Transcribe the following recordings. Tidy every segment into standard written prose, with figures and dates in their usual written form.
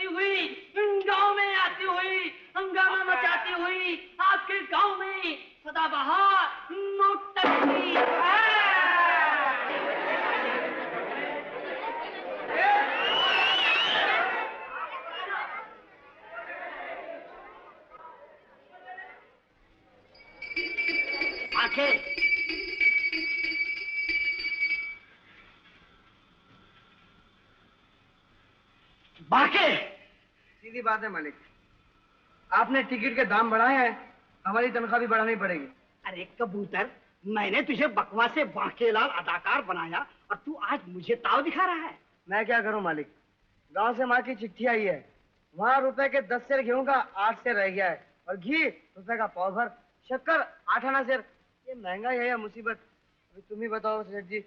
करती हुई, गांव में आती हुई, हंगामा मचाती हुई आपके गांव में सदाबहार नौटंकी आंखें बाके। सीधी बात है मालिक, आपने टिकट के दाम बढ़ाए हैं, हमारी तनख्वाह भी बढ़ानी पड़ेगी। अरे कबूतर, मैंने तुझे बकवा से बांकेलाल अदाकार बनाया और तू आज मुझे ताव दिखा रहा है। मैं क्या करूं मालिक, गांव से माँ की चिट्ठी आई है, वहाँ रुपए के 10 सेर गेहूं का 8 सेर रह गया है और घी रुपए का पाव भर, शक्कर 8 आना सेर। ये महंगाई है या मुसीबत? अभी तुम ही बताओ सेठ जी,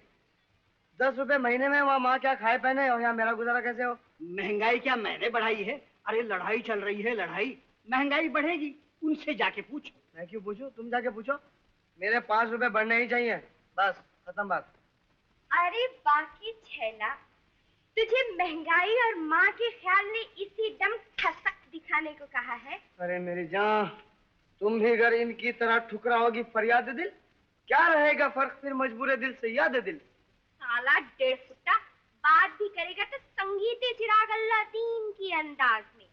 10 रुपए महीने में वहाँ माँ क्या खाए पहने और यहाँ मेरा गुजारा कैसे हो? महंगाई क्या मैंने बढ़ाई है? अरे लड़ाई चल रही है, लड़ाई, महंगाई बढ़ेगी, उनसे जाके पूछो। मैं क्यों पूछूं, तुम जाके पूछो। मेरे 5 रुपए बढ़ने ही चाहिए, बस खत्म बात। अरे बाकी छैला, तुझे महंगाई और माँ के ख्याल ने इसी दम खसक दिखाने को कहा है। अरे मेरी जान, तुम भी अगर इनकी तरह ठुकराओगी फरियाद दिल, क्या रहेगा फर्क फिर मजबूर दिल से याद दिल। साला 1.5 फुट्टा बात भी करेगा तो संगीत चिराग अल्लादीन की अंदाज में।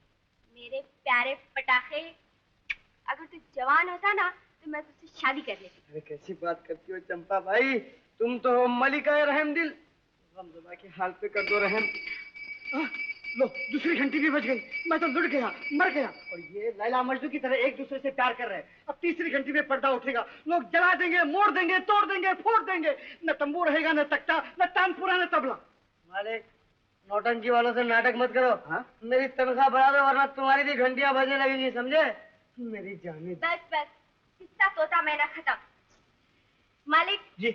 मेरे प्यारे पटाखे, अगर तू जवान होता ना तो मैं तुझसे शादी कर लेती। अरे कैसी बात करती हो चंपा भाई, तुम तो हो मलिका रहम दिल। गमज़दा के हाल पे कर दो रहम। लो, दूसरी घंटी भी बज गई, मैं तो लुट गया, मर गया। और ये लैला मजनू की तरह एक दूसरे से प्यार कर रहे हैं। अब तीसरी घंटी में पर्दा उठेगा, लोग जला देंगे, मोड़ देंगे, तोड़ देंगे, फोड़ देंगे। न तंबू रहेगा, न तख्ता, न तानपुरा, न तबला। मालिक, नौटंकी वालों से नाटक मत करो। हाँ? मेरी तनख्वाह बढ़ा दो वरना तुम्हारी भी घंटियां बजने लगेंगी, समझे? मेरी जाने। बस बस, किस्सा तोता मैना खत्म। मालिक जी,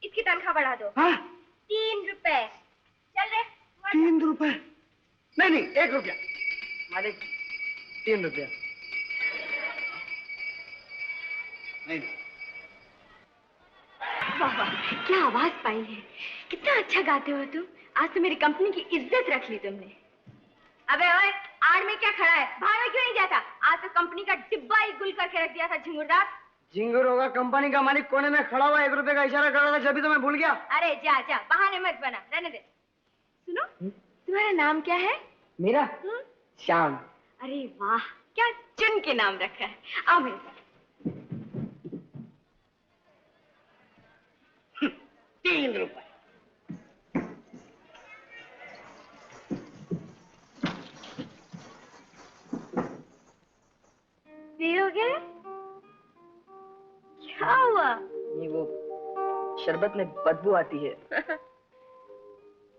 इसकी तनख्वाह बढ़ा दो। हाँ? 3 रुपए। चल रे। 3 रुपए? नहीं, 1 रुपया। मालिक 3 रुपया। नहीं। वाह वाह, क्या आवाज पाई है, कितना अच्छा गाते हो तुम। आज तो मेरी कंपनी की इज्जत रख ली तुमने। अबे ओए, आड़ में क्या खड़ा है, बाहर में क्यों नहीं जाता? आज तो कंपनी का डिब्बा ही गुल करके रख दिया था झिंगुरदार। झिंगुर होगा, कंपनी का मालिक कोने में खड़ा हुआ 1 रुपए का इशारा कर रहा था, जब भी तो मैं भूल गया। अरे जा जा, बहाने मत बना, रहने दे। सुनो, तुम्हारा नाम क्या है? मेरा? श्याम। अरे वाह, क्या चुन के नाम रखा है। आओ मेरे साथ। 3 रुपए। पियोगे? क्या हुआ? ये वो शरबत में बदबू आती है।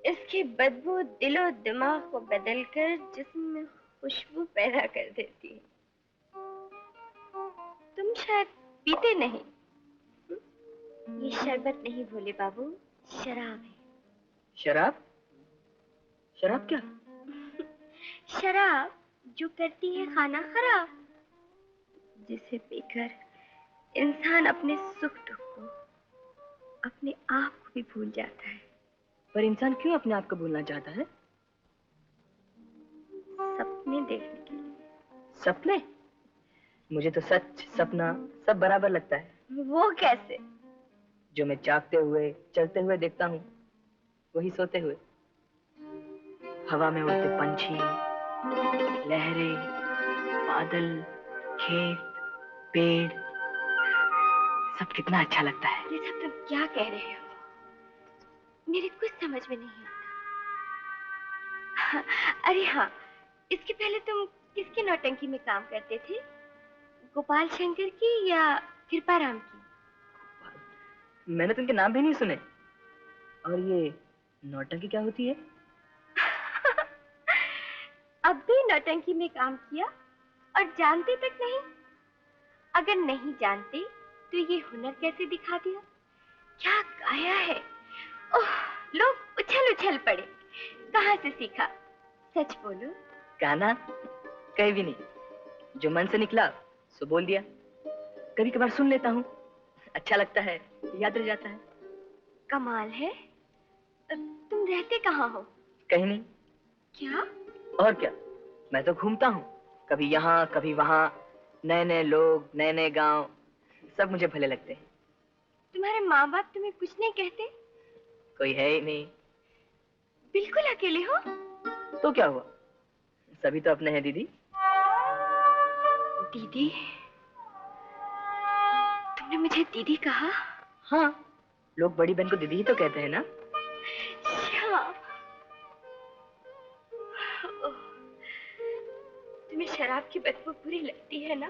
इसकी बदबू दिलो दिमाग को बदलकर जिस्म में खुशबू पैदा कर देती है। तुम शायद पीते नहीं। ये शरबत नहीं भोले बाबू, शराब है। शराब? शराब क्या? शराब जो करती है खाना खराब, जिसे पीकर इंसान अपने सुख दुख को, अपने आप को भी भूल जाता है। पर इंसान क्यों अपने आप को भूलना चाहता है? सपने देखने के लिए। सपने? मुझे तो सच सपना सब बराबर लगता है। वो कैसे? जो मैं जागते हुए चलते हुए देखता हूँ, वही सोते हुए। हवा में उड़ते पंछी, लहरें, बादल, खेत, पेड़, सब कितना अच्छा लगता है। ये सब तुम क्या कह रहे हो? मेरे कुछ समझ में नहीं आता। अरे हाँ, इसके पहले तुम किसकी नौटंकी में काम करते थे? गोपाल शंकर की या कृपाराम की? मैंने तुमके नाम भी नहीं सुने। और ये नौटंकी क्या होती है? अब भी नौटंकी में काम किया और जानते तक नहीं? अगर नहीं जानते तो ये हुनर कैसे दिखा दिया? क्या गाया है! ओह, लोग उछल उछल पड़े। कहाँ से सीखा? सच बोलो। गाना कहीं भी नहीं, जो मन से निकला सो बोल दिया। कभी कभार सुन लेता हूँ, अच्छा लगता है, याद रह जाता है। कमाल है। तुम रहते कहाँ हो? कहीं नहीं। क्या? और क्या, मैं तो घूमता हूँ, कभी यहाँ कभी वहाँ, नए नए लोग, नए नए गांव, सब मुझे भले लगते हैं। तुम्हारे माँ बाप तुम्हें कुछ नहीं कहते? कोई है ही नहीं। बिल्कुल अकेले हो? तो क्या हुआ, सभी तो अपने हैं दीदी। दीदी? तुमने मुझे दीदी कहा? हाँ, लोग बड़ी बहन को दीदी ही तो कहते हैं ना। श्याम, तुम्हें शराब की बदबू बुरी लगती है ना?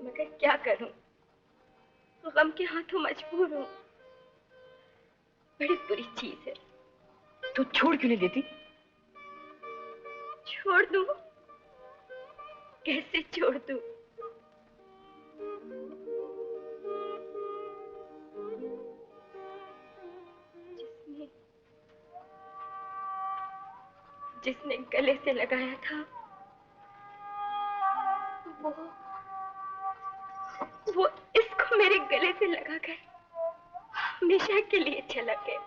मगर क्या करूं, गम के हाथों मजबूर हूं। बड़ी बुरी चीज है। तो छोड़ क्यों नहीं देती? छोड़ दूं? कैसे छोड़ दूं? जिसने गले से लगाया था वो इसको मेरे गले से लगाकर हमेशा के लिए चला गया।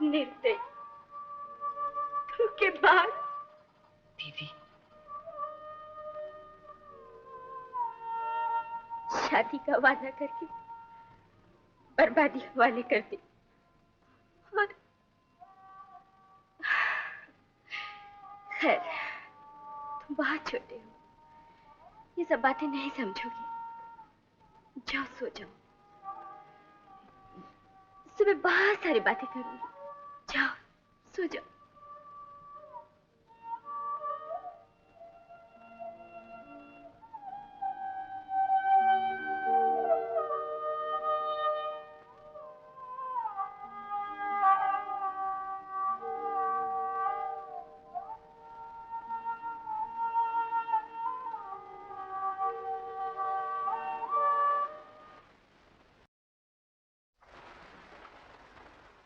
निर्दयी, धोखेबाज। दीदी, शादी का वादा करके बर्बादी हवाले कर दी। और खैर, तुम बहुत छोटे हो, ये सब बातें नहीं समझोगे। जाओ सो जाओ, सुबह बहुत सारी बातें करूंगी। जाओ सो जाओ।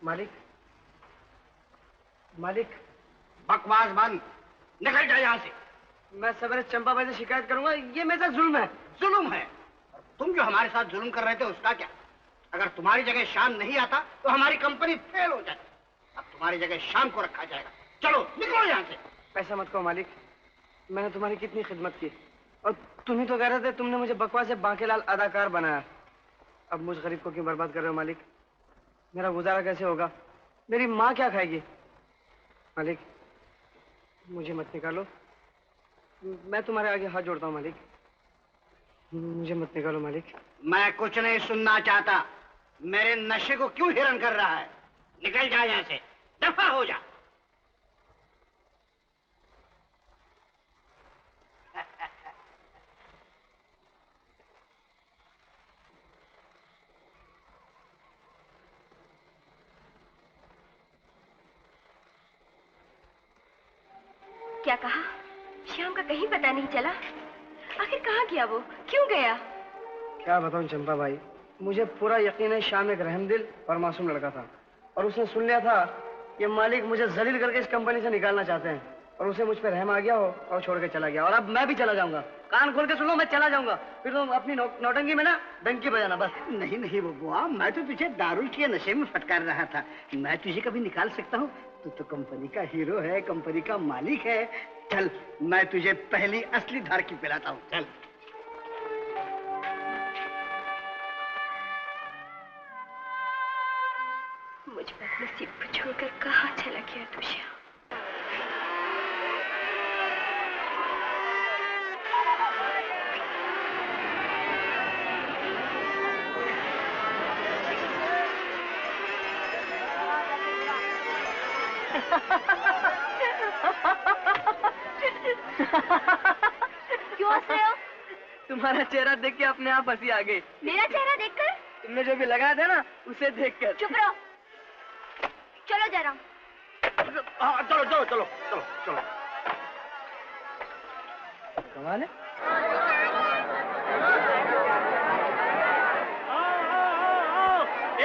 मालिक, मालिक। बकवास बंद, निकल जाए यहाँ से। मैं सवेरे चंपा भाई से शिकायत करूंगा, ये मेरे साथ जुल्म है। जुल्म है? और तुम जो हमारे साथ जुल्म कर रहे थे उसका क्या? अगर तुम्हारी जगह शाम नहीं आता तो हमारी कंपनी फेल हो जाती। अब तुम्हारी जगह शाम को रखा जाएगा। चलो निकलो यहाँ से। ऐसा मत कहो मालिक, मैंने तुम्हारी कितनी खिदमत की, और तुम ही तो कह रहे थे तुमने मुझे बकवास से बांकेलाल अदाकार बनाया। अब मुझ गरीब को क्यों बर्बाद कर रहे हो मालिक? मेरा गुजारा कैसे होगा? मेरी माँ क्या खाएगी? मालिक, मुझे मत निकालो, मैं तुम्हारे आगे हाथ जोड़ता हूँ मालिक, मुझे मत निकालो मालिक। मैं कुछ नहीं सुनना चाहता। मेरे नशे को क्यों हैरान कर रहा है? निकल जा यहाँ से, दफा हो जा। क्या कहा? श्याम का कहीं पता नहीं चला। आखिर कहाँ गया वो? क्यों गया? क्या बताऊं चंपा भाई, मुझे पूरा यकीन है श्याम एक रहमदिल और मासूम लड़का था, और उसने सुन लिया था कि मालिक मुझे जलील करके इस कंपनी से निकालना चाहते हैं, और उसे मुझ पर रहम आ गया हो और छोड़ के चला गया। और अब मैं भी चला जाऊंगा। कान खोल के सुन लो, मैं चला जाऊंगा। फिर तुम अपनी नौटंकी में ना डंकी बजाना बस। नहीं नहीं बबुआ, मैं तो तुझे दारू के नशे में फटकार रहा था। मैं तुझे कभी निकाल सकता हूँ? तू तो कंपनी का हीरो है, कंपनी का मालिक है। चल, मैं तुझे पहली असली धार की पिलाता हूँ। चल। मुझ पर नसीब को छोड़कर कहाँ चला गया तू श्याम? क्यों हंस रहे हो? तुम्हारा चेहरा देख के अपने आप हंसी आ गई। मेरा चेहरा देखकर? तुमने जो भी लगाया था ना, उसे देखकर। चुप रहो। चलो जरा। हाँ, चलो चलो चलो चलो चलो। कमाल है।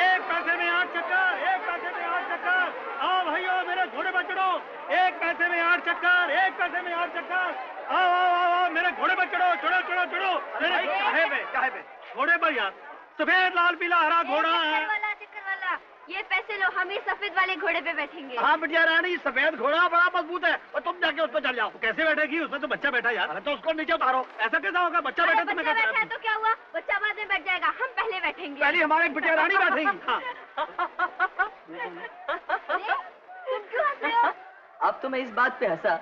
एक पैसे में 8 चक्कर, एक पैसे में 8 चक्कर। आओ भाइयों, मेरे घोड़े पर चढ़ो। एक पैसे में 8 चक्कर, एक पैसे में 8 चक्कर। आओ आओ आओ आओ, मेरे घोड़े पर चढ़ो, चढ़ो चढ़ो चढ़ो। काहे पे घोड़े पर यार? सफेद लाल पीला हरा घोड़ा है। चक्कर वाला ये पैसे लो, हम इस सफेद वाले घोड़े पे बैठेंगे। हाँ बिटिया रानी, सफेद घोड़ा बड़ा मजबूत है और तुम जाके उस पर चढ़ जाओ। कैसे बैठेगी? उसमें तो बच्चा बैठा यार। तो उसको नीचे उतारो। ऐसा कैसा होगा? बच्चा बैठा तो मैं बच्चा बैठा है तो क्या हुआ? बच्चा बाद में बैठ जाएगा, हम पहले बैठेंगे। पहले हमारे बिटिया रानी बैठेगी। हाँ। तुम क्यों हंस रहे हो? अब तो मैं इस बात पे हंसा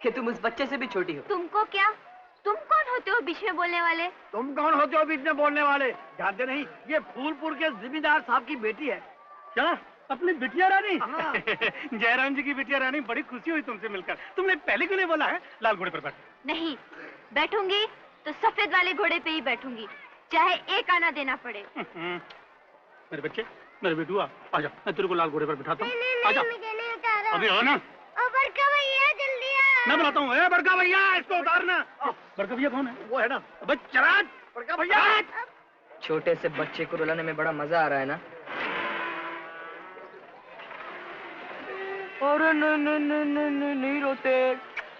कि तुम उस बच्चे से भी छोटी हो। तुमको क्या? तुम कौन होते हो बीच में बोलने वाले? तुम कौन होते हो बीच में बोलने वाले? जानते नहीं, ये फूलपुर के जिम्मेदार साहब की बेटी है। क्या? अपनी बिटिया रानी? जयराम जी की बिटिया रानी, बड़ी खुशी हुई तुमसे मिलकर। तुमने पहले क्यों नहीं बोला है लाल घोड़े पर बैठ? नहीं, बैठूंगी तो सफेद वाले घोड़े पे ही बैठूंगी, चाहे एक आना देना पड़े। मेरे बच्चे, मेरे बेटुआ, आजा, मैं तेरे को लाल घोड़े पर बिठाता हूँ। आजा, अभी आओ ना। बड़का भैया जल्दी आ। मैं बुलाता हूँ। बड़का भैया, इसको उतारना। बड़का भैया कौन है? वो है ना चराग। बड़का भैया। छोटे से बच्चे को रुलाने में बड़ा मजा आ रहा है ना? अरे नहीं रोते।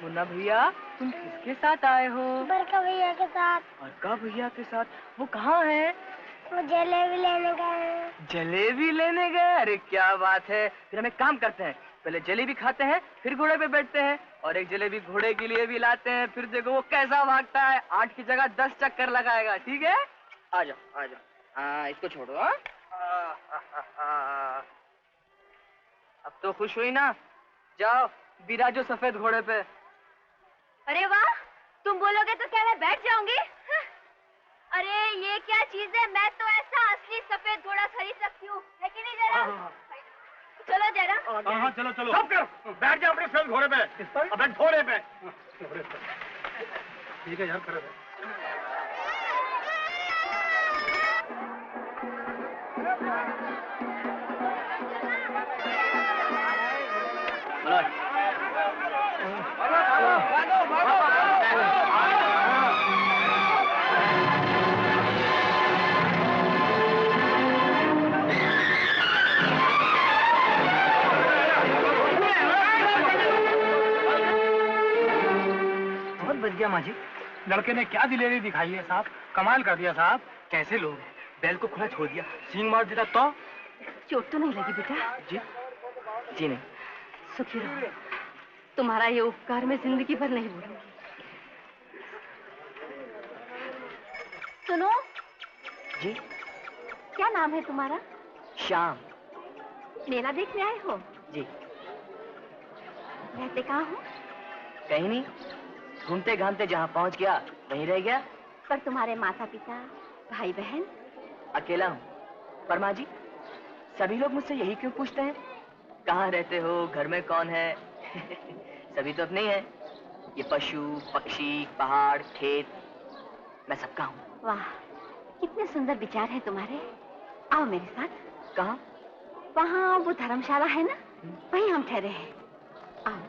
मुन्ना भैया, तुम किसके साथ आए हो? बड़का भैया के साथ। बड़का भैया के साथ? वो कहाँ है? वो जलेबी लेने गए। जलेबी लेने गए? अरे क्या बात है। फिर हम एक काम करते हैं, पहले जलेबी खाते हैं, फिर घोड़े पे बैठते हैं, और एक जलेबी घोड़े के लिए भी लाते हैं, फिर देखो वो कैसा भागता है। 8 की जगह 10 चक्कर लगाएगा। ठीक है? आ जाओ आ जाओ। हाँ, इसको छोड़ो। हाँ, अब तो खुश हुई ना? जाओ बिराजो सफेद घोड़े पे। अरे वाह, तुम बोलोगे तो क्या मैं बैठ जाऊंगी? अरे ये क्या चीज है, मैं तो ऐसा असली सफेद घोड़ा खरीद सकती हूँ, है कि नहीं जरा? चलो जरा। हाँ चलो चलो। सब कर, बैठ जा अपने सफेद घोड़े पे। किस पर? अपने घोड़े पे। ठीक है यार, कर। बहुत बच गया माजी। लड़के ने क्या दिलेरी दिखाई है साहब, कमाल कर दिया साहब। कैसे लोग हैं, बैल को खुला छोड़ दिया, सींग मार देता तो। चोट तो नहीं लगी बेटा? जी जी नहीं। सुखी रहो, तुम्हारा ये उपकार मैं जिंदगी भर नहीं भूलूंगी। सुनो जी? क्या नाम है तुम्हारा? श्याम। मेला देखने आए हो? जी। रहते कहाँ हो? कहीं नहीं, घूमते घामते जहाँ पहुँच गया वहीं रह गया। पर तुम्हारे माता पिता, भाई बहन? अकेला हूँ। पर माँ जी, सभी लोग मुझसे यही क्यों पूछते हैं, कहाँ रहते हो, घर में कौन है? सभी तो अपने ही हैं। ये पशु पक्षी पहाड़ खेत, मैं सबका हूँ। वाह, कितने सुंदर विचार हैं तुम्हारे। आओ मेरे साथ। कहाँ? वहाँ वो धर्मशाला है ना, वहीं हम ठहरे हैं। आओ।